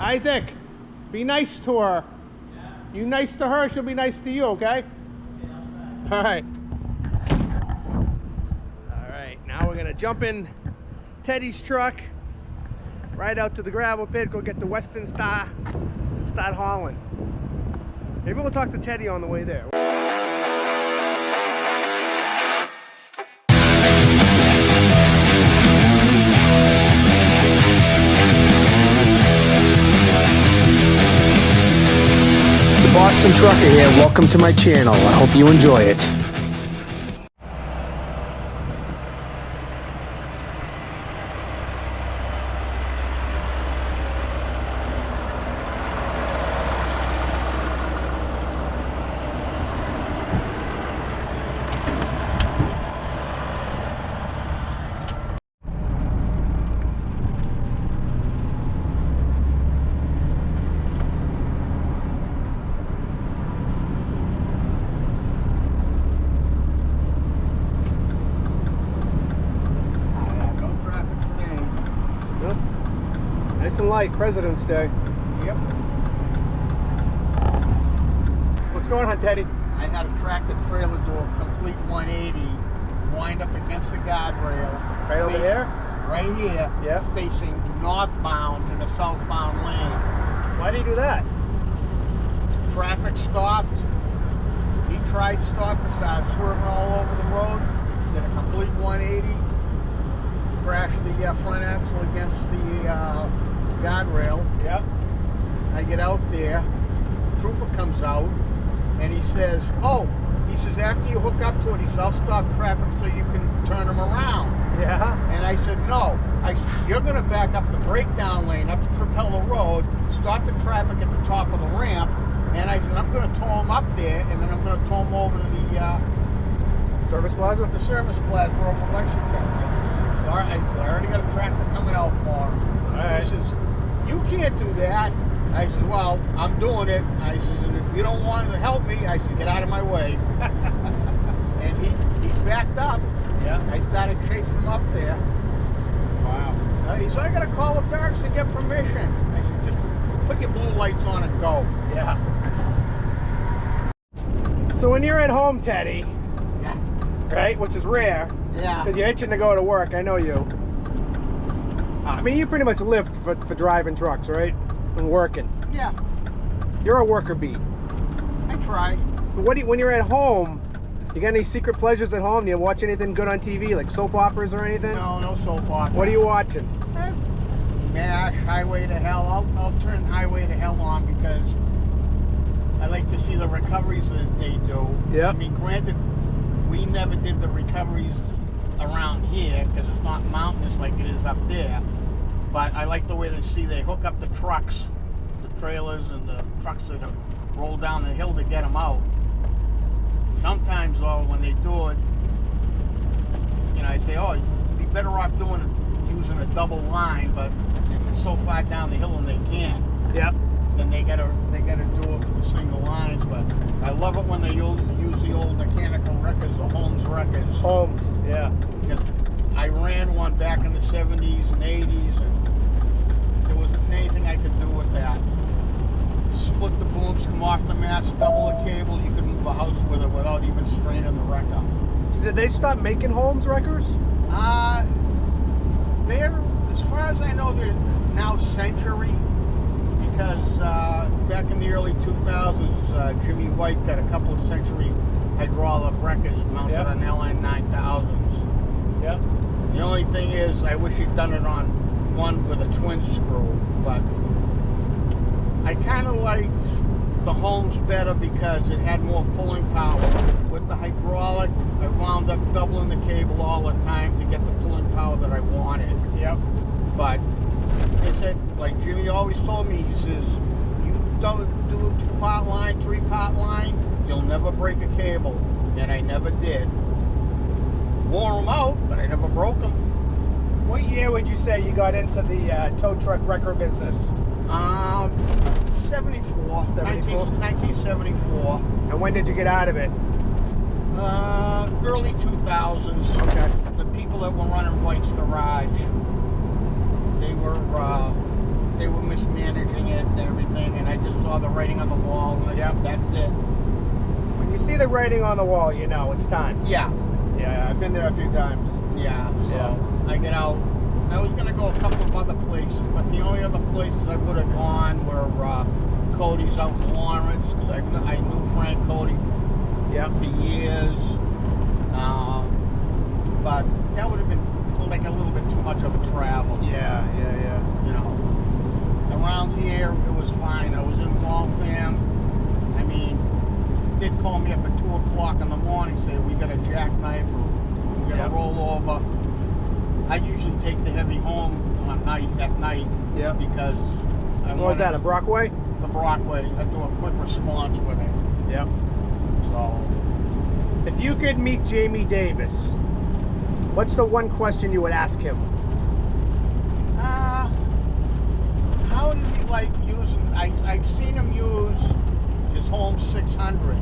Isaac, be nice to her. Yeah. You nice to her, she'll be nice to you, okay? Yeah, All right. All right, now we're gonna jump in Teddy's truck, right out to the gravel pit, go get the Western Star, and start hauling. Maybe we'll talk to Teddy on the way there. Boston Trucker here. Welcome to my channel. I hope you enjoy it. Nice and light, President's Day. Yep. What's going on, Teddy? I had a tractor trailer do a complete 180, wind up against the guardrail. Right over there? Right here. Yeah. Facing northbound in a southbound lane. Why do you do that? Traffic stopped. He tried stopping, started swerving all over the road. Did a complete 180. Crashed the front axle against the guardrail. Yep. I get out there, trooper comes out, and he says, after you hook up to it, he says, I'll stop traffic so you can turn them around. Yeah. And I said, no. I said, you're going to back up the breakdown lane up to Trapella Road, stop the traffic at the top of the ramp, and I said, I'm going to tow them up there, and then I'm going to tow them over to the Service plaza? The service plaza over in Lexington. I already got a tractor coming out for him. All right. He says, you can't do that. I said, well, I'm doing it. I said, and if you don't want to help me, I said, get out of my way. And he backed up. Yeah. I started chasing him up there. Wow. He said, I got to call the barracks to get permission. I said, just put your blue lights on and go. Yeah. So when you're at home, Teddy, Yeah. right, which is rare, Yeah. because you're itching to go to work, I know you. I mean, you pretty much live for driving trucks, right? And working. Yeah. You're a worker bee. I try. But when you're at home, you got any secret pleasures at home? Do you watch anything good on TV, like soap operas or anything? No soap opera. What are you watching? MASH, Highway to Hell. I'll turn Highway to Hell on because I like to see the recoveries that they do. Yeah. I mean, granted, we never did the recoveries around here because it's not mountainous like it is up there. But I like the way they hook up the trucks, the trailers and the trucks that roll down the hill to get them out. Sometimes, though, when they do it, I say, you'd be better off using a double line, but if it's so far down the hill and they can't, Yep. then they gotta do it with the single lines. But I love it when they use the old mechanical records, the Holmes records. Homes, yeah. Because I ran one back in the 70s and 80s, and there wasn't anything I could do with that. Split the booms, come off the mast, double the cable, you could move a house with it without even straining the wreck up. Did they stop making Holmes records? They're, as far as I know, they're now Century, because back in the early 2000s, Jimmy White got a couple of Century hydraulic records mounted on LN 9000s. Yep. The only thing is, I wish he'd done it on one with a twin screw, but I kind of liked the Holmes better because it had more pulling power. With the hydraulic, I wound up doubling the cable all the time to get the pulling power that I wanted. Yep. But they said, like Jimmy always told me, he says, you don't do a 2-part line, 3-part line, you'll never break a cable. And I never did. Wore them out, but I never broke them. What year would you say you got into the tow truck wrecker business? 74. 74? 1974. And when did you get out of it? Early 2000s. Okay. The people that were running White's Garage, they were mismanaging it. of the wall. And Yep. That's it. When you see the writing on the wall, you know it's time. Yeah. Yeah, I've been there a few times. Yeah. So I get out. I was gonna go a couple of other places, but the only other places I would have gone were Cody's out in Lawrence, because I knew Frank Cody for years. But that would have been like a little bit too much of a travel. Yeah. You know, around here it was fine. I was in Waltham. I mean, they'd call me up at 2 o'clock in the morning, say we got a jackknife or we got a rollover. I usually take the heavy home at night because What was that, a Brockway? The Brockway. I do a quick response with it. Yep. So, if you could meet Jamie Davis, what's the one question you would ask him? how does he like using? I've seen him use his Home 600.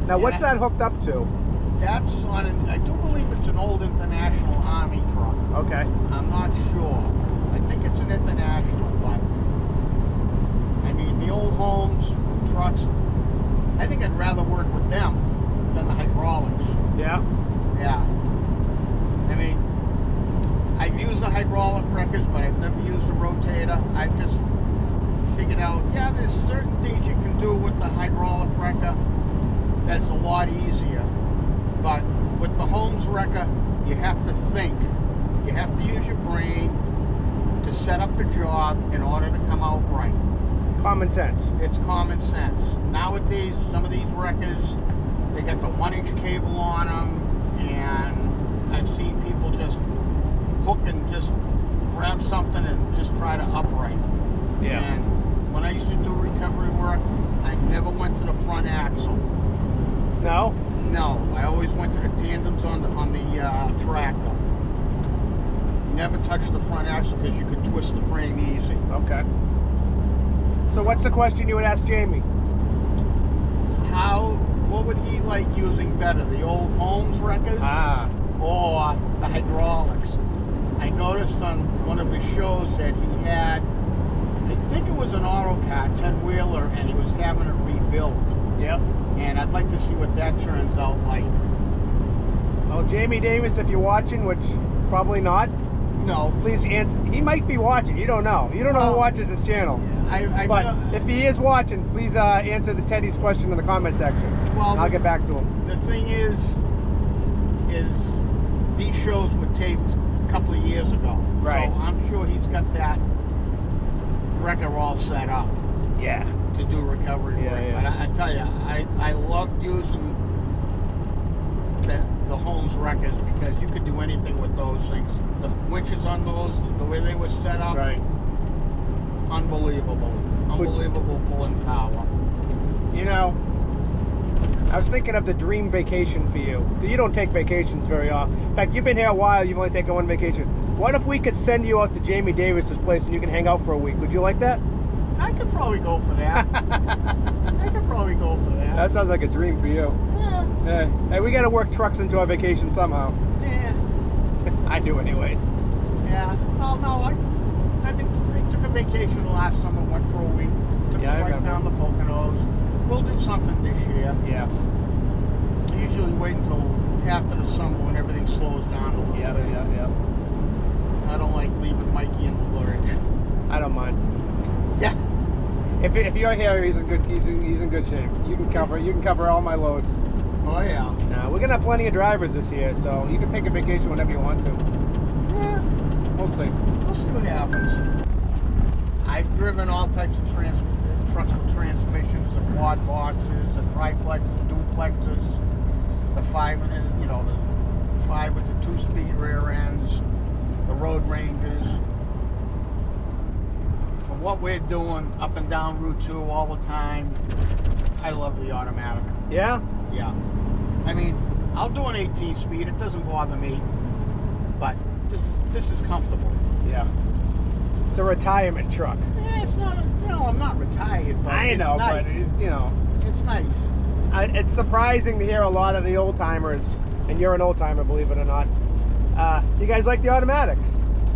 Now, what's that hooked up to? That's on I do believe it's an old International Army truck. Okay. I'm not sure. I think it's an International, but I mean the old Homes trucks. I think I'd rather work with them than the hydraulics. Yeah. Yeah. I mean, I've used the hydraulic wreckers, but I've never used a rotator. I've just figured out, there's certain things you can do with the hydraulic wrecker that's a lot easier. But with the Holmes wrecker, you have to think. You have to use your brain to set up the job in order to come out right. Common sense. It's common sense. Nowadays, some of these wreckers, they got the 1-inch cable on them, and I've seen people just hook and just grab something and just try to upright. Yeah. And when I used to do recovery work, I never went to the front axle. No? No, I always went to the tandems on the tractor. Never touched the front axle because you could twist the frame easy. Okay. So what's the question you would ask Jamie? What would he like using better, the old Holmes wreckers or the hydraulics? I noticed on one of his shows that he had, I think it was an autocar 10-wheeler, and he was having it rebuilt. Yep. And I'd like to see what that turns out like. Well, Jamie Davis, if you're watching, which probably not, No. please answer. He might be watching. You don't know. You don't know who watches this channel. But if he is watching, please answer the Teddy's question in the comment section. Well, I'll get back to him. The thing is these shows were taped a couple of years ago. Right. So I'm sure he's got that wrecker all set up. Yeah. To do recovery work. Yeah. But I tell you, I loved using the Holmes wreckers because you could do anything with those things. The winches on those, the way they were set up, Right. Unbelievable. Unbelievable pulling power. You know, I was thinking of the dream vacation for you. You don't take vacations very often. In fact, you've been here a while, you've only taken one vacation. What if we could send you out to Jamie Davis's place and you can hang out for a week? Would you like that? I could probably go for that. I could probably go for that. That sounds like a dream for you. Yeah. Hey, we got to work trucks into our vacation somehow. Yeah. I do anyways. Yeah. Oh no, I took a vacation last summer, went for a week, took Yeah, I it right remember. down the Poconos. We'll do something this year. Yeah. I usually wait until after the summer when everything slows down a little bit. Yeah. I don't like leaving Mikey in the lurch. I don't mind. Yeah. If you're here, he's in good shape. You can cover all my loads. Oh yeah. We're gonna have plenty of drivers this year, so you can take a vacation whenever you want to. Yeah. We'll see. We'll see what happens. I've driven all types of trucks with transmissions, the quad boxes, the triplex, the duplexes, the 5 with the 2-speed rear ends, the Road Rangers. For what we're doing up and down Route 2 all the time, I love the automatic. Yeah? Yeah. I mean, I'll do an 18-speed. It doesn't bother me, but this is comfortable. Yeah. It's a retirement truck. Yeah, it's not. I'm not retired, but I know, nice. but It's nice. It's surprising to hear a lot of the old timers, and you're an old timer, believe it or not. You guys like the automatics?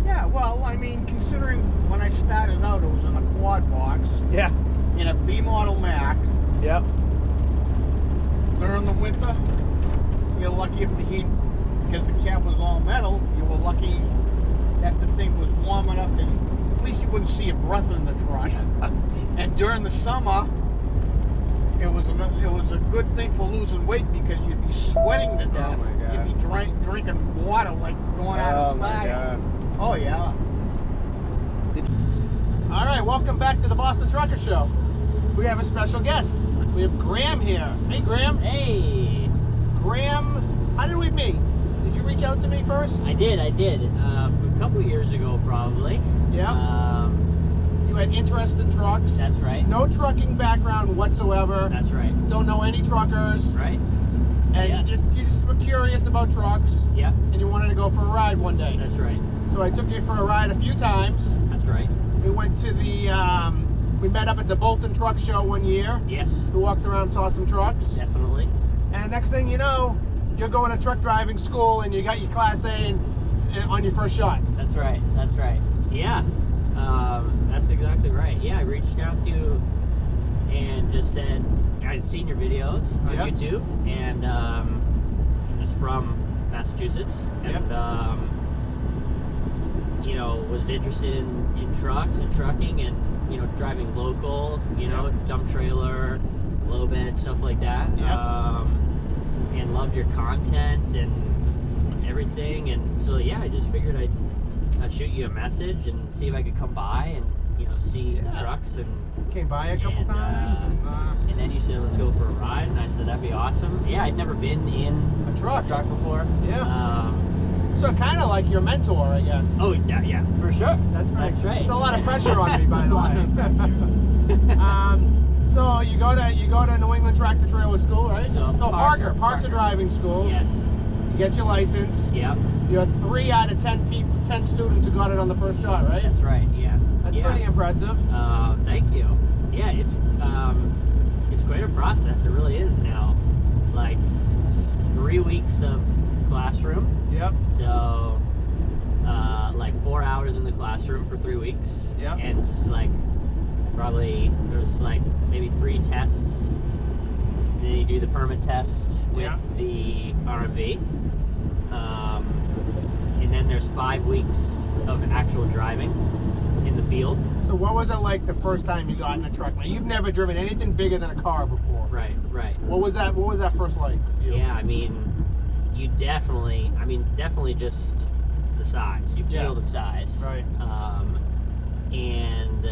Yeah. Well, I mean, considering when I started out, it was in a quad box. Yeah. in a B model Mac. Yep. During the winter, you're lucky if the heat, because the cab was all metal, you were lucky that the thing was warm enough that at least you wouldn't see a breath in the truck. And during the summer, it was a good thing for losing weight because you'd be sweating to death. my God. You'd be drinking water like going out of style. Oh yeah. All right, welcome back to the Boston Trucker Show. We have a special guest. We have Graham here. Hey, Graham. Hey! Graham, how did we meet? Did you reach out to me first? I did. A couple years ago, probably. Yeah. You had interest in trucks. That's right. No trucking background whatsoever. That's right. Don't know any truckers. Right. And Yeah. you just were curious about trucks. Yep. And you wanted to go for a ride one day. That's right. So I took you for a ride a few times. That's right. We went to the, we met up at the Bolton Truck Show one year. Yes. We walked around, saw some trucks. Definitely. And next thing you know, you're going to truck driving school and you got your Class A on your first shot. That's right. That's right. Yeah. That's exactly right. Yeah, I reached out to you and just said I'd seen your videos on Yep. YouTube, and I'm just from Massachusetts, and Yep. you know, was interested in trucks and trucking, and you know, driving local, you know, dump trailer, low bed, stuff like that. Yep. And loved your content and everything, and so yeah, I just figured I'd shoot you a message and see if I could come by and you know see the trucks, and Came by a couple times. and then you said let's go for a ride, and I said that'd be awesome. Yeah, I'd never been in A truck. before. Yeah. So kind of like your mentor, I guess. Oh yeah, for sure. That's right. That's right. It's a lot of pressure on me, by the That's a lot of way. So you go to New England Tractor Trailer School, right? So, no, Parker Parker. Driving School. Yes. You get your license. Yep. You had 3 out of 10 students who got it on the first shot, right? That's right. Yeah. That's yeah. pretty impressive. Thank you. Yeah, it's quite a process. It really is now. Like it's 3 weeks of classroom. Yep. So like 4 hours in the classroom for 3 weeks. Yep. And it's like probably there's like maybe 3 tests. And then you do the permit test with Yeah. the RMV. And then there's 5 weeks of actual driving in the field. So what was it like the first time you got in a truck? Like, you've never driven anything bigger than a car before. Right. What was that first like for you? Yeah, I mean, you definitely just the size. You feel Yeah. the size. Right. And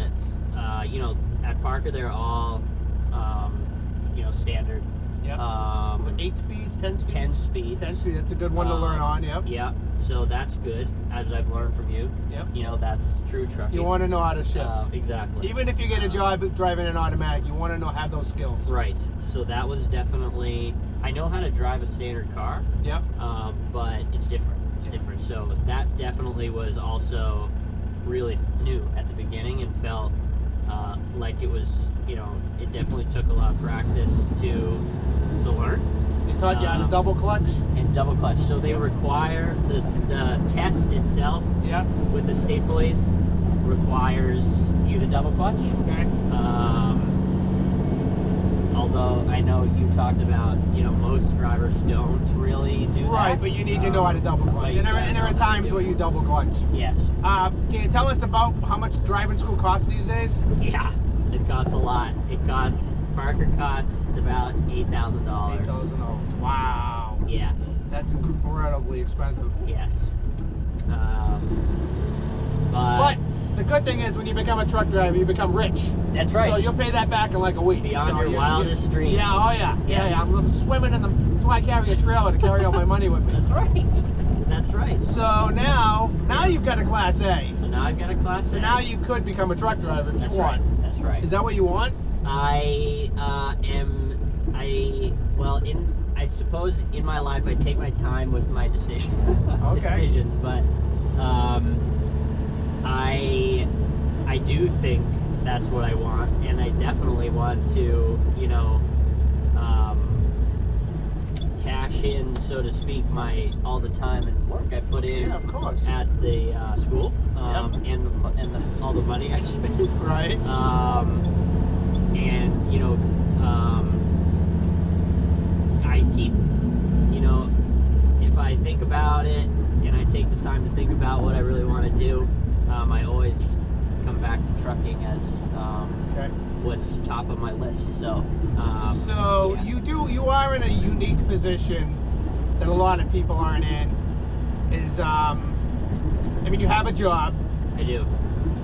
you know, at Parker they're all you know, standard. Yep. 8 speeds, 10 speeds? 10 speeds. 10 speeds, that's a good one to learn on, yep. Yeah, so that's good, as I've learned from you. Yep. You know, that's true trucking. You want to know how to shift. Exactly. Even if you get a job driving an automatic, you want to know have those skills. Right. So that was definitely. I know how to drive a standard car. Yep. But it's different. It's different. So that definitely was also really new at the beginning, and felt like it was. You know, it definitely took a lot of practice to learn. They taught you how to double clutch. And double clutch. So they require the test itself. Yep. With the state police requires you to double clutch. Okay. Although I know you talked about, you know, most drivers don't really do that. Right, but you need to know how to double clutch. And there are times where you double clutch. Yes. Can you tell us about how much driving school costs these days? Yeah, it costs a lot. Parker costs about $8,000. $8,000. Wow. Yes. That's incredibly expensive. Yes. But the good thing is when you become a truck driver, you become rich. That's right. So you'll pay that back in like a week. Beyond So your wildest dreams. Yeah, oh yeah. Yes. Yeah. I'm swimming in them. That's why I carry a trailer to carry all my money with me. That's right. That's right. So now you've got a Class A. So now I've got a Class A. So now you could become a truck driver if you want. Right. That's right. Is that what you want? I suppose in my life I take my time with my decisions, but I do think that's what I want, and I definitely want to, you know, cash in, so to speak, all the time and work I put in of course. at the school, and all the money I spent. Right. you know, I keep, you know, if I think about it and I take the time to think about what I really want to do, I always come back to trucking as Okay. what's top of my list. So, So yeah. you are in a unique position that a lot of people aren't in. Is I mean, you have a job. I do.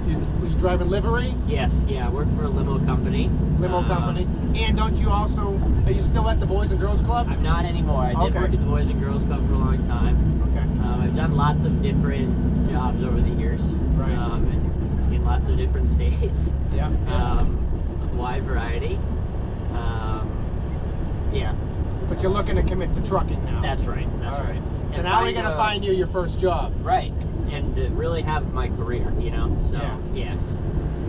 You driving livery, Yes, yeah, I work for a limo company. limo company, and don't you also? Are you still at the Boys and Girls Club? I'm not anymore. I did Okay. work at the Boys and Girls Club for a long time. Okay. I've done lots of different jobs over the years, Right. in lots of different states. Yeah. A wide variety. Yeah, But you're looking to commit to trucking now. that's right. That's All right. So And now we're gonna find you your first job. right, and to really have my career, you know. So Yeah. yes.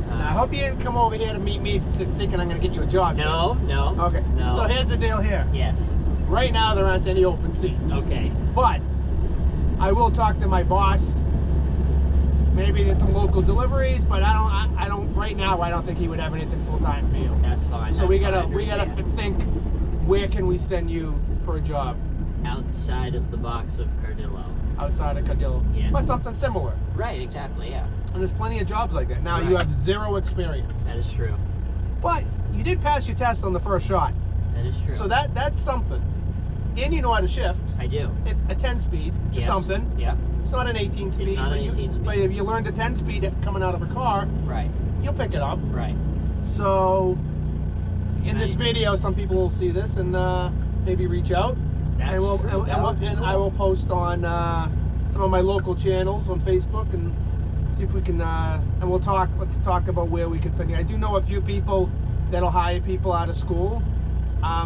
Now, I hope you didn't come over here to meet me thinking I'm gonna get you a job. No, no. Okay. No. So here's the deal here. Yes. Right now there aren't any open seats. Okay. But I will talk to my boss. Maybe there's some local deliveries, but I don't right now I don't think he would have anything full time for you. That's fine. So we that's gotta fine, I we gotta understand. think, where can we send you for a job Outside of the box of Cardillo. outside of Cadillo? Yes. But something similar. Right. Exactly. Yeah. And there's plenty of jobs like that. Now you Right. have zero experience. That is true. But you did pass your test on the first shot. That is true. So that's something. And you know how to shift. I do. A 10 speed, just Yes. something. Yeah. It's not an 18 speed. not but an 18 speed. But if you learned a 10 speed coming out of a car, Right. you'll pick it up. Right. So in this Right. video, some people will see this and maybe reach out. That's and we'll, true. and, That and, would be and I cool. will post on some of my local channels on Facebook and see if we can. And we'll talk. Let's talk about where we can send you. I do know a few people that'll hire people out of school.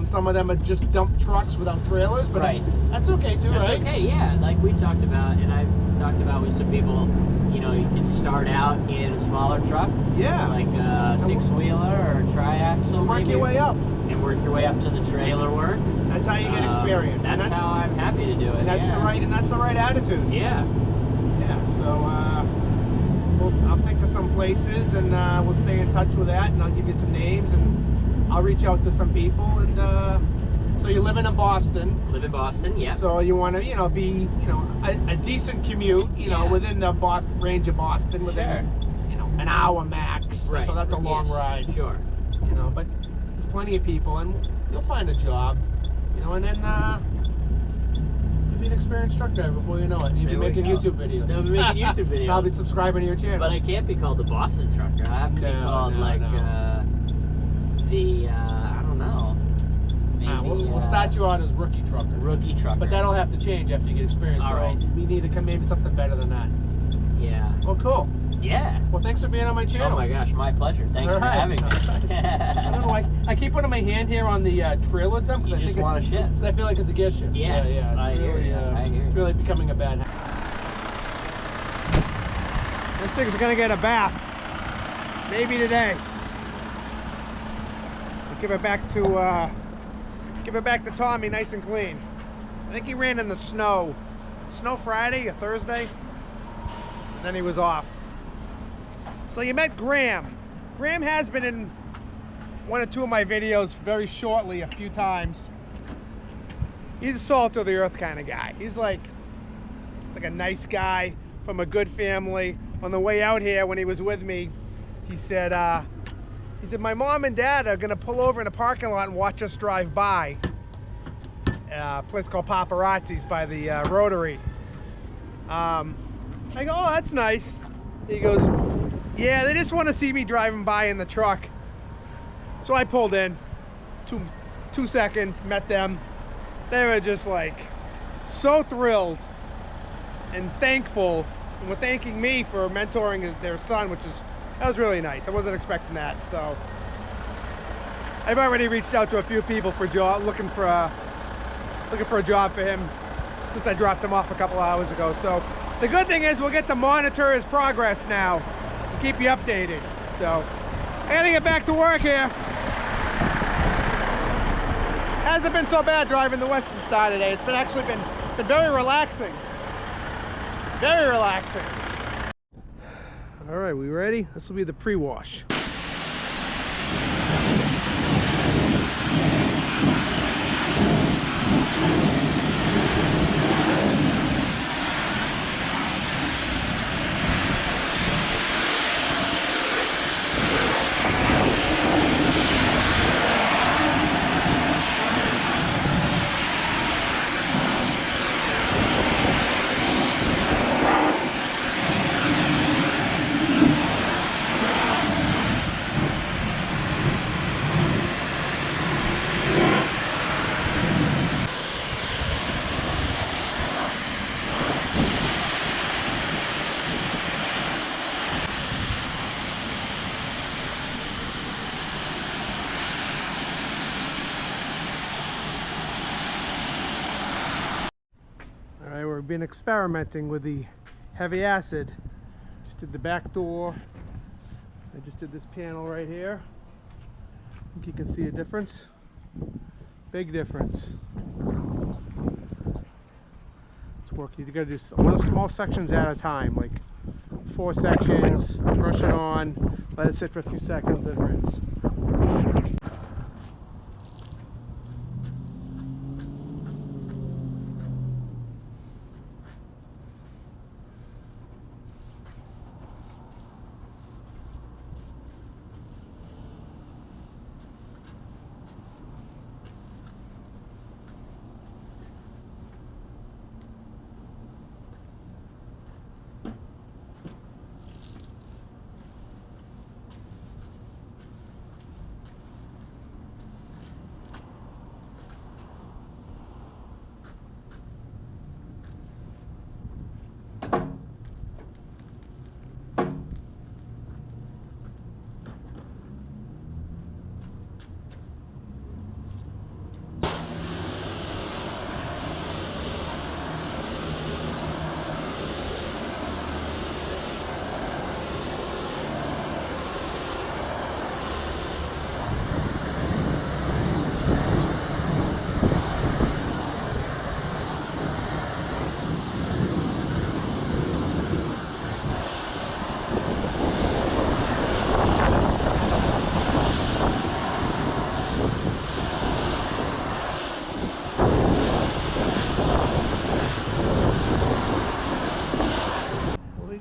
Some of them are just dump trucks without trailers, but Right. that's okay too, That's right? okay, yeah. Like we talked about, and I've talked about with some people, you know, you can start out in a smaller truck, Yeah. like a six-wheeler or a triaxle, Work maybe, your way up. and work your way up to the trailer work. That's how you get experience. That's and how I'm happy to do it. and that's yeah. the right. And that's the right attitude. Yeah. Yeah. So I'll think of some places, and we'll stay in touch with that, and I'll give you some names, and I'll reach out to some people, and so you're living in Boston. Live in Boston. Yeah. So you want to, be, a decent commute, Yeah. within the Boston range of Boston, within, Sure. an hour max. Right. So that's a long Yes. ride, Sure. But there's plenty of people, and you'll find a job, and then you'll be an experienced truck driver before you know it. You'll be There we making go. YouTube videos. I'll be making YouTube videos. I'll be subscribing to your channel. But I can't be called the Boston trucker. I have to be No, called no, I don't know. Maybe, we'll start you out as rookie trucker. rookie trucker. But that'll have to change after you get experience. All so right. we need to come maybe something better than that. Yeah. Well, cool. Yeah. Well, thanks for being on my channel. Oh my gosh, my pleasure. Thanks All for right. having me. I don't know why I keep putting my hand here on the trailer dump You because I just think want to shift. I feel like it's a gear shift. Yes, yeah. It's I hear really, you. I hear It's you. really becoming a bad habit. This thing's gonna get a bath. Maybe today. We'll give it back to Tommy nice and clean. I think he ran in the snow. Snow Friday or Thursday. And then he was off. So you met Graham. Graham has been in one or two of my videos very shortly a few times. He's a salt of the earth kind of guy. He's like a nice guy from a good family. On the way out here when he was with me, he said my mom and dad are gonna pull over in a parking lot and watch us drive by. A place called Paparazzi's by the Rotary. I go, oh, that's nice. He goes, yeah, they just want to see me driving by in the truck. So I pulled in, two seconds, met them. They were just like so thrilled and thankful, and were thanking me for mentoring their son, that was really nice. I wasn't expecting that. So I've already reached out to a few people for looking for a job for him since I dropped him off a couple hours ago. So the good thing is we'll get to monitor his progress now and keep you updated. So I gotta get back to work here. Hasn't been so bad driving the Western Star today. It's actually been very relaxing. Very relaxing. All right, we ready? This will be the pre-wash. been experimenting with the heavy acid. Just did the back door. I just did this panel right here. I think you can see a difference. Big difference. It's working. You gotta do little small sections at a time, like 4 sections, brush it on, let it sit for a few seconds, and rinse.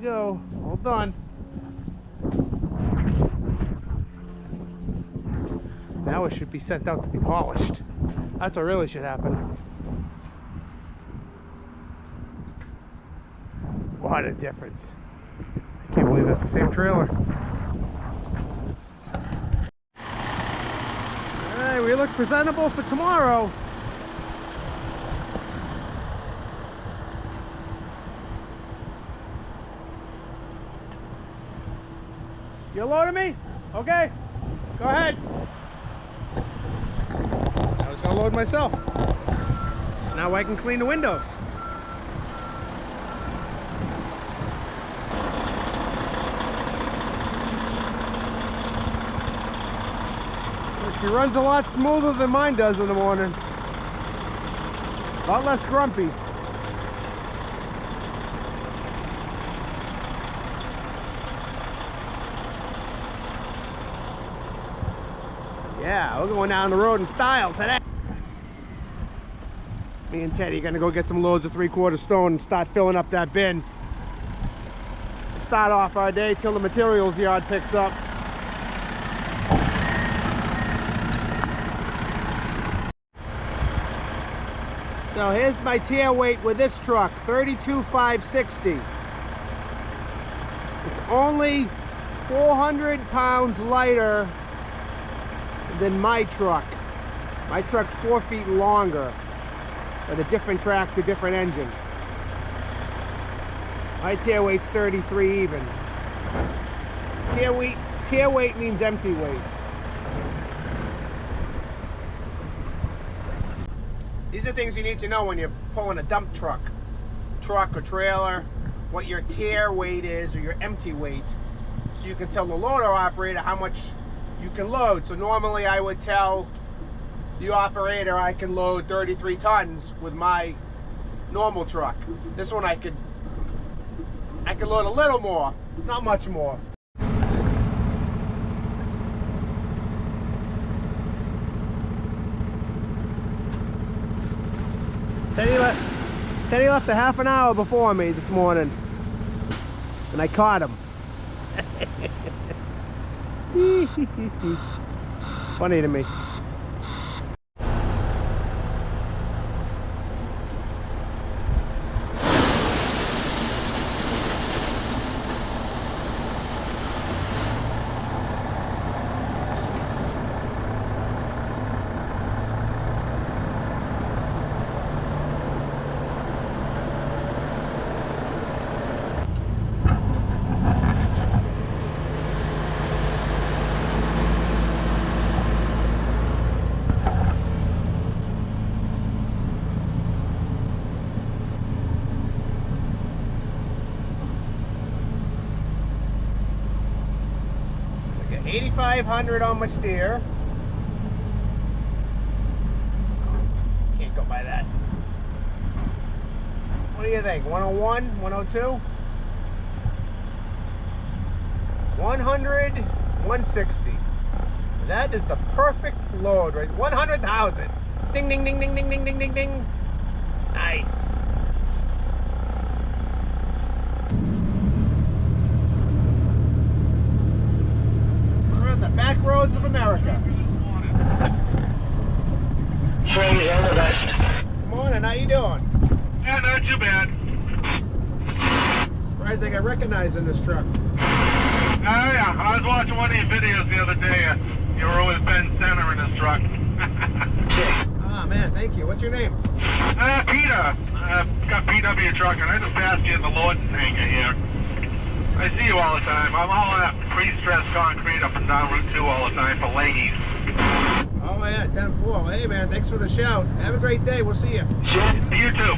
Go, all done. Now it should be sent out to be polished. That's what really should happen. What a difference. I can't believe that's the same trailer. Alright, we look presentable for tomorrow. You loading me? Okay, go ahead. I was gonna load myself. Now I can clean the windows. She runs a lot smoother than mine does in the morning. A lot less grumpy. Yeah, we're going down the road in style today. Me and Teddy are gonna go get some loads of 3/4 stone and start filling up that bin. Start off our day till the materials yard picks up. So here's my tear weight with this truck, 32,560. It's only 400 pounds lighter than my truck. My truck's 4 feet longer, but a different tractor, different engine. My tear weight's 33 even. Tear weight means empty weight. These are things you need to know when you're pulling a dump truck or trailer, what your tear weight is or your empty weight, so you can tell the loader operator how much you can load. So normally I would tell the operator I can load 33 tons with my normal truck. This one I could load a little more, not much more. Teddy left a half an hour before me this morning, and I caught him. It's funny to me. 500 on my steer. Can't go by that. What do you think? 101, 102? 100, 160. That is the perfect load, right? 100,000. Ding, ding, ding, ding, ding, ding, ding, ding, ding. Nice. We're on the back roads of America. Frames are the best. Morning, how you doing? Yeah, not too bad. Surprised I got recognized in this truck. Oh yeah, I was watching one of your videos the other day. You were always Ben Center in this truck. Ah, man, thank you. What's your name? Peter. Got PW truck, and I just passed you in the Lawton hangar here. I see you all the time. I'm all that pre-stressed concrete up and down Route 2 all the time for ladies. Oh, yeah, 10-4. Hey, man, thanks for the shout. Have a great day. We'll see you. You too.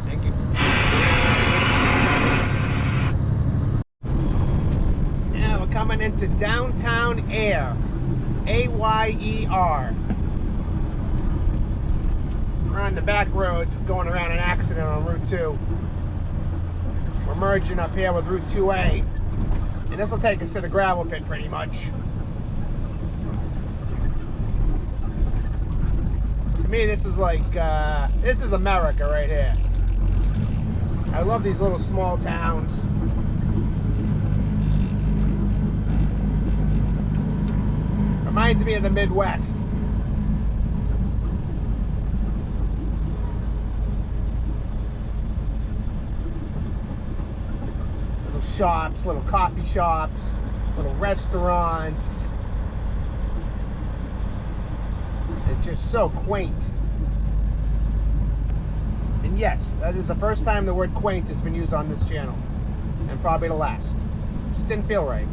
Thank you. Now we're coming into downtown Ayer. A-Y-E-R. We're on the back roads going around an accident on Route 2. We're merging up here with Route 2A. And this will take us to the gravel pit pretty much. To me, this is like, this is America right here. I love these little small towns. Reminds me of the Midwest. Little shops, little coffee shops, little restaurants. It's just so quaint. And yes, that is the first time the word quaint has been used on this channel. And probably the last. Just didn't feel right.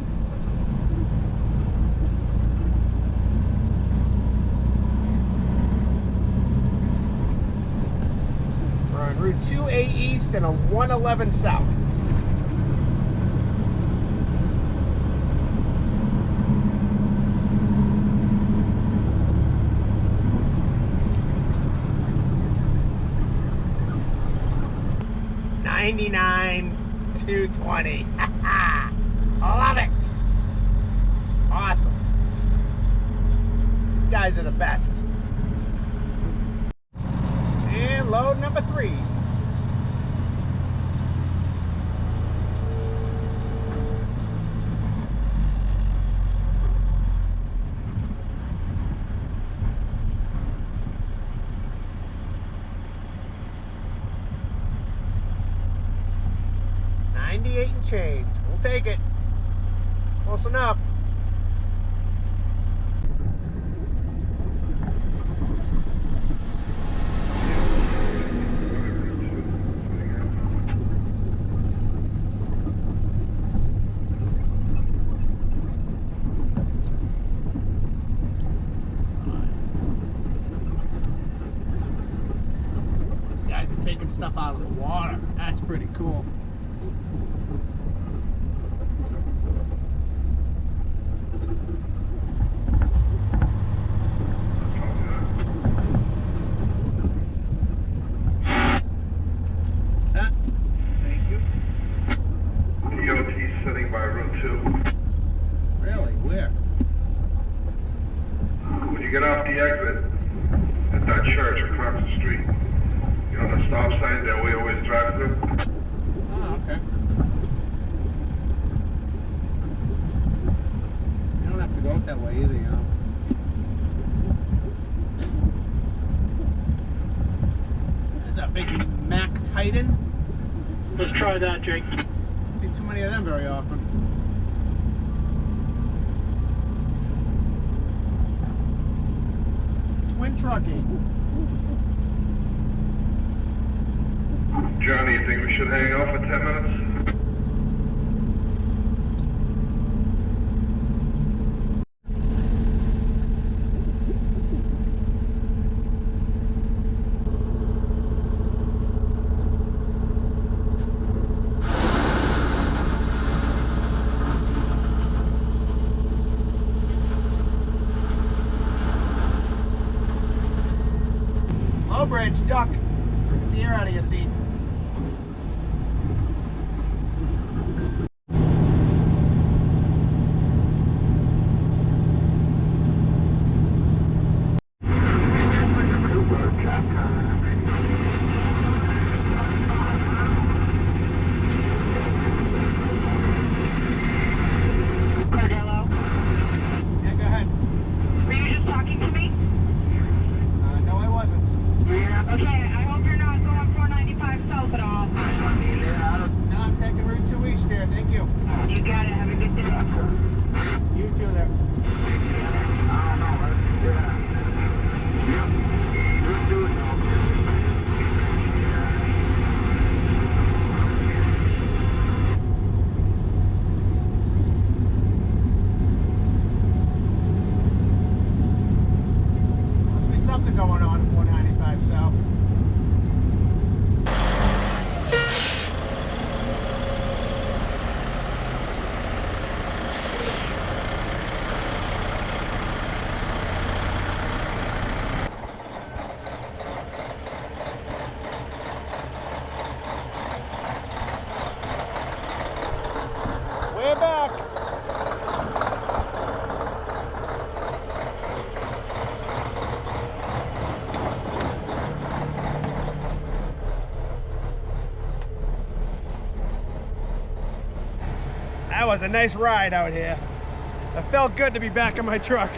We're on Route 2A East and a 111 South. $99,220. Love it. Awesome. These guys are the best. And load number 3. $98 and change. We'll take it. Close enough. These guys are taking stuff out of the water. That's pretty cool. Sitting by Route 2. Really? Where? When you get off the exit at that church across the street, you know the stop sign that we always drive through? Oh, okay. You don't have to go that way either, you know. There's a big Mack Titan. Let's try that, Jake. See too many of them very often. Twin trucking. Johnny, you think we should hang out for 10 minutes? bridge, duck. Get the air out of your seat. Going on at 495 South. We're back. That was a nice ride out here. It felt good to be back in my truck.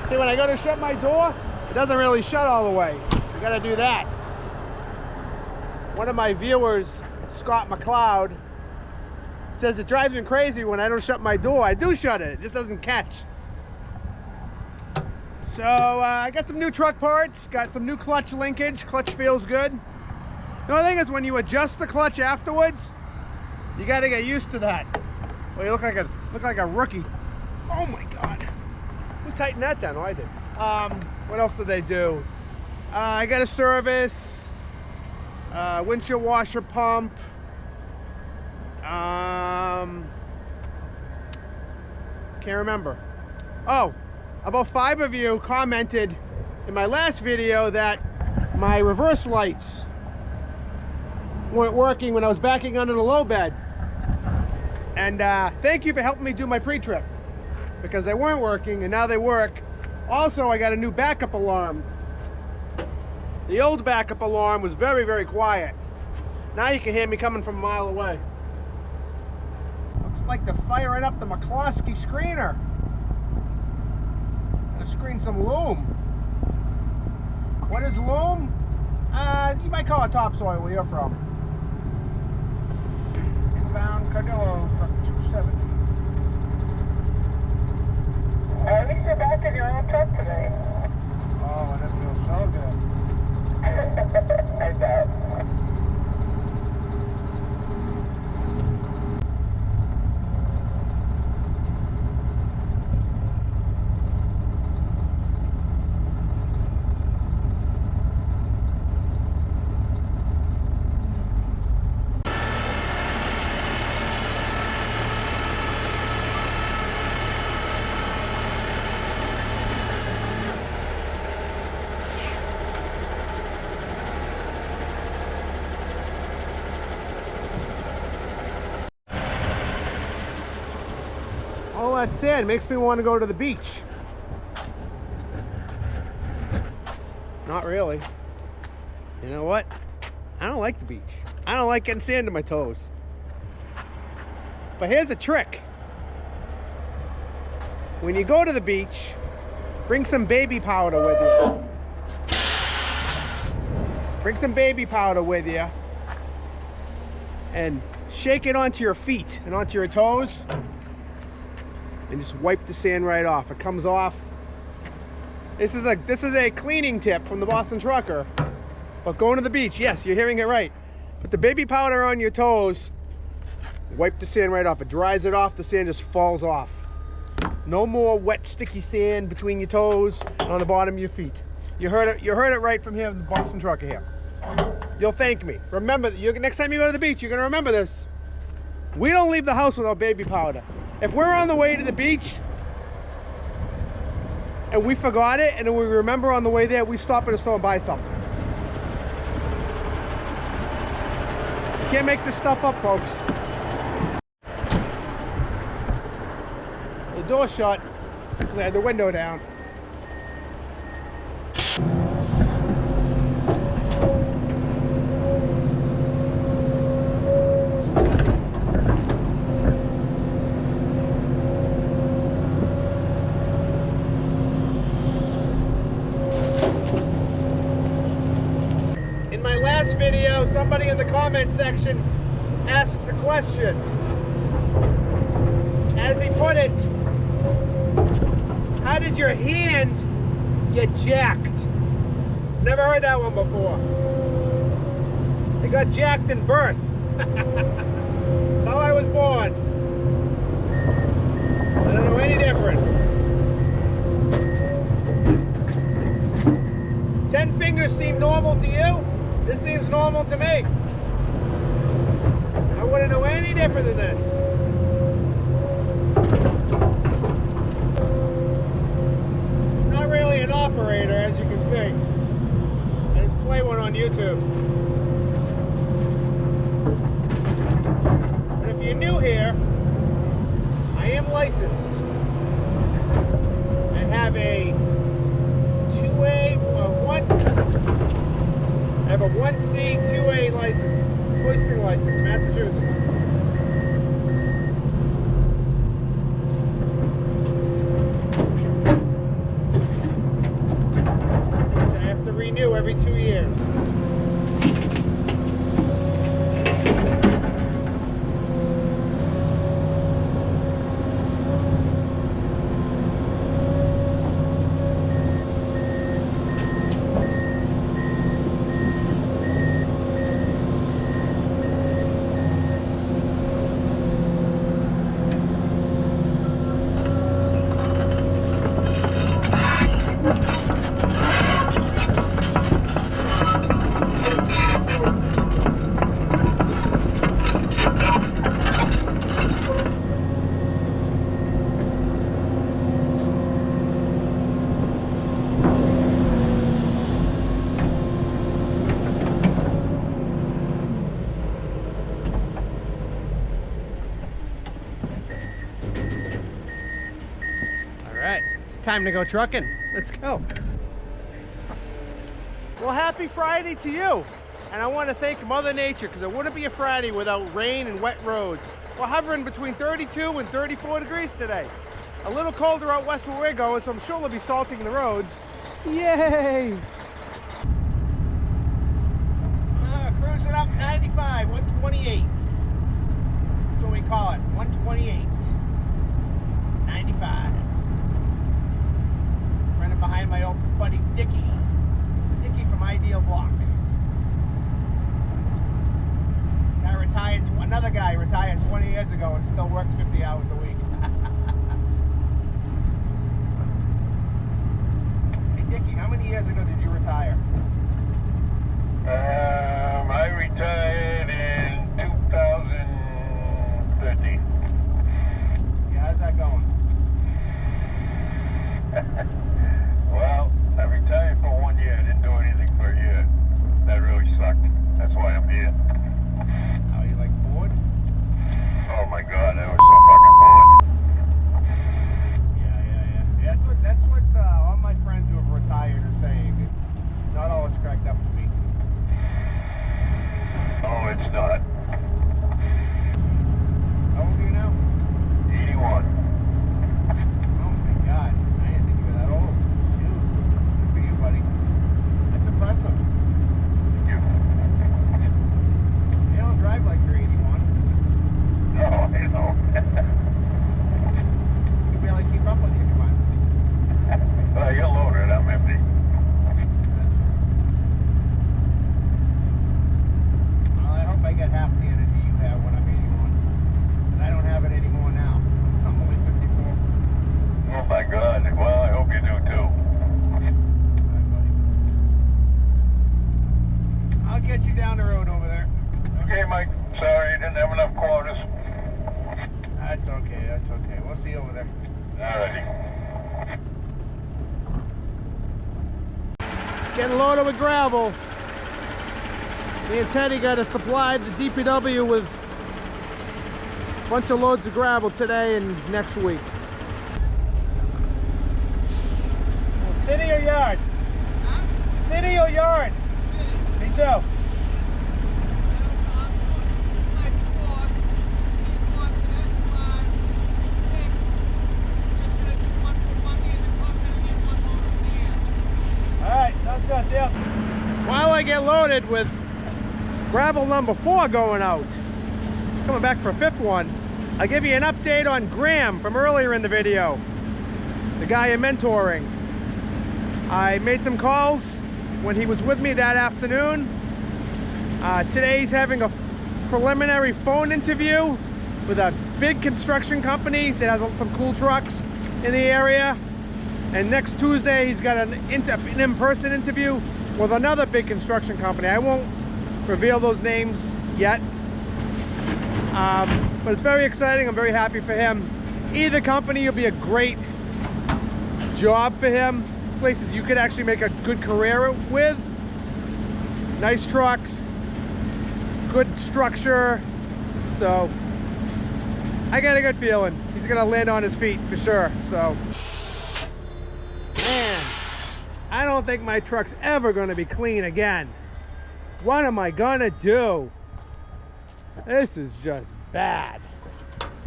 See, when I go to shut my door, it doesn't really shut all the way. You gotta do that. One of my viewers, Scott McLeod, says it drives me crazy when I don't shut my door. I do shut it, it just doesn't catch. So I got some new truck parts, got some new clutch linkage. Clutch feels good. The only thing is when you adjust the clutch afterwards, you got to get used to that. Well, you look like a rookie. Oh my God! Who tightened that down? Oh, I did. What else did they do? I got a service, windshield washer pump. Can't remember. Oh, about 5 of you commented in my last video that my reverse lights weren't working when I was backing under the low bed. And thank you for helping me do my pre-trip, because they weren't working and now they work. Also, I got a new backup alarm. The old backup alarm was very, very quiet. Now you can hear me coming from a mile away. Looks like they're firing up the McCloskey screener. Gonna screen some Loom. What is Loom? You might call it topsoil where you're from. Inbound Cardillo, truck 270. At least you're back in your own truck today. Oh, and it feels so good. I bet. All that sand makes me want to go to the beach. Not really. You know what? I don't like the beach. I don't like getting sand in my toes. But here's a trick. When you go to the beach, bring some baby powder with you. Bring some baby powder with you and shake it onto your feet and onto your toes and just wipe the sand right off. It comes off. This is a cleaning tip from the Boston Trucker. But going to the beach, yes, you're hearing it right. Put the baby powder on your toes, wipe the sand right off. It dries it off, the sand just falls off. No more wet, sticky sand between your toes and on the bottom of your feet. You heard it right from here, the Boston Trucker here. You'll thank me. Remember, next time you go to the beach, you're gonna remember this. We don't leave the house without baby powder. If we're on the way to the beach and we forgot it, and then we remember on the way there, we stop at a store and buy something. You can't make this stuff up, folks. The door shut because I had the window down. In my last video, somebody in the comment section asked the question, as he put it, how did your hand get jacked? Never heard that one before. It got jacked in birth. That's how I was born. I don't know any different. 10 fingers seem normal to you. This seems normal to me. I wouldn't know any different than this. Not really an operator, as you can see. I just play one on YouTube. But if you're new here, I am licensed. I have a 2A, I have a 1C, 2A license, hoisting license, Massachusetts. I have to renew every 2 years. Time to go trucking. Let's go. Well, happy Friday to you. And I want to thank Mother Nature, because it wouldn't be a Friday without rain and wet roads. We're hovering between 32 and 34 degrees today. A little colder out west where we're going, so I'm sure we'll be salting the roads. Yay! Cruising up 95, 128. That's what we call it, 128. 95. Running behind my old buddy Dicky. Dicky from Ideal Block. Another guy retired 20 years ago and still works 50 hours a week. Hey Dicky, how many years ago did you retire? I retired in 2013. Yeah, how's that going? Well, I retired for 1 year. I didn't do anything for a year. That really sucked. That's why I'm here. Oh, you like bored? Oh my God, I was so fucking bored. Yeah, that's what all my friends who have retired are saying. It's not all it's cracked up to be. Oh, it's not. How old are you now? 81. Oh my God, I didn't think you were that old. Shoot, good for you, buddy. That's impressive. You. You don't drive like you're 81. No, I know. You can barely keep up with you, come on. Well, you're loaded. I'm empty. Well, I hope I get half the energy you have when I'm 81. And I don't have it anymore now. I'm only 54. Oh my God. Well, I hope you do too. I'll get you down the road over there. Okay, Mike. Sorry, I didn't have enough quarters. That's okay, that's okay. We'll see you over there. Alrighty. Getting loaded with gravel. Me and Teddy got to supply the DPW with a bunch of loads of gravel today and next week. City or yard? Huh? City or yard? City. Me too. Alright, sounds good. See ya. While I get loaded with gravel number 4 going out, coming back for a 5th one, I'll give you an update on Graham from earlier in the video, the guy I'm mentoring. I made some calls when he was with me that afternoon. Today he's having a preliminary phone interview with a big construction company that has some cool trucks in the area. And next Tuesday he's got an in-person interview with another big construction company. I won't reveal those names yet, but it's very exciting. I'm very happy for him. Either company will be a great job for him. Places you could actually make a good career with. Nice trucks, good structure. So I got a good feeling he's gonna land on his feet for sure. So man, I don't think my truck's ever gonna be clean again. What am I gonna do? This is just bad.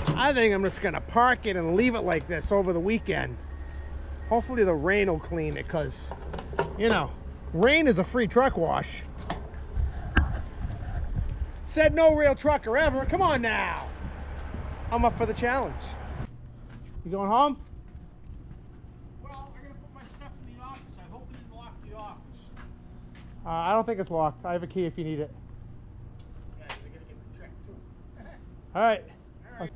I think I'm just gonna park it and leave it like this over the weekend. Hopefully the rain will clean it, because, you know, rain is a free truck wash. Said no real trucker ever. Come on now. I'm up for the challenge. You going home? Well, I'm going to put my stuff in the office. I hope you didn't lock the office. I don't think it's locked. I have a key if you need it. Yeah, you're going to get the check too. All right. All right.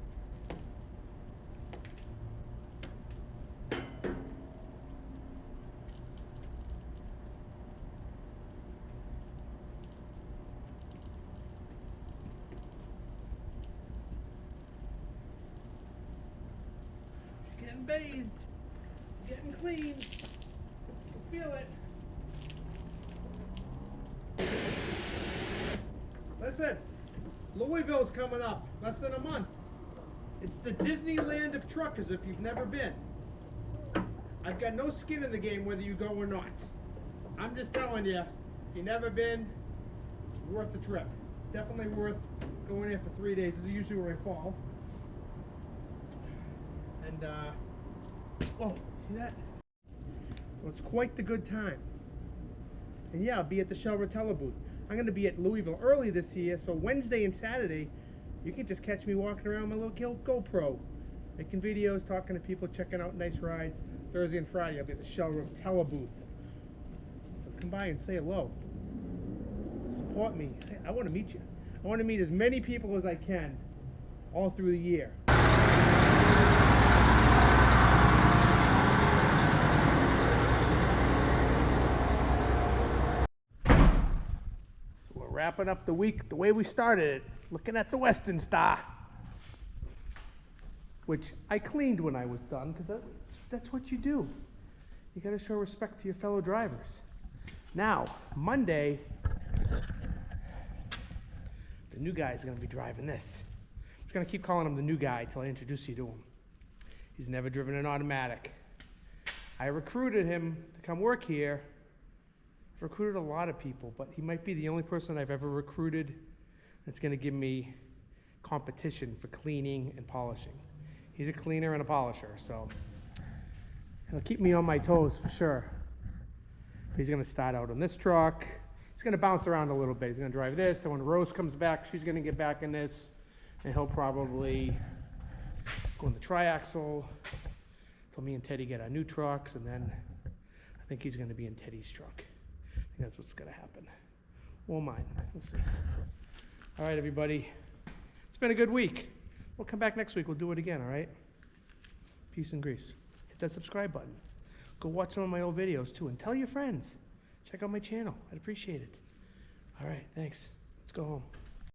Getting bathed, getting clean. Feel it. Listen, Louisville's coming up, less than a month. It's the Disneyland of truckers if you've never been. I've got no skin in the game whether you go or not. I'm just telling you, if you've never been, it's worth the trip. Definitely worth going there for 3 days. This is usually where I fall. And oh, see that? So it's quite the good time. And yeah, I'll be at the Shell Rotella booth. I'm going to be at Louisville early this year, so Wednesday and Saturday, you can just catch me walking around my little GoPro, making videos, talking to people, checking out nice rides. Thursday and Friday, I'll be at the Shell Rotella booth. So come by and say hello. Support me. Say, I want to meet you. I want to meet as many people as I can all through the year. Wrapping up the week the way we started it, looking at the Western Star, which I cleaned when I was done, because that's what you do. You got to show respect to your fellow drivers. Now, Monday, the new guy is going to be driving this. I'm just going to keep calling him the new guy until I introduce you to him. He's never driven an automatic. I recruited him to come work here. I've recruited a lot of people, but he might be the only person I've ever recruited that's going to give me competition for cleaning and polishing. He's a cleaner and a polisher, so he'll keep me on my toes for sure. He's going to start out on this truck. He's going to bounce around a little bit. He's going to drive this, and when Rose comes back, she's going to get back in this, and he'll probably go in the triaxle till me and Teddy get our new trucks, and then I think he's going to be in Teddy's truck. I think that's what's going to happen. Or mine. We'll see. All right, everybody. It's been a good week. We'll come back next week. We'll do it again, all right? Peace and grease. Hit that subscribe button. Go watch some of my old videos, too. And tell your friends. Check out my channel. I'd appreciate it. All right, thanks. Let's go home.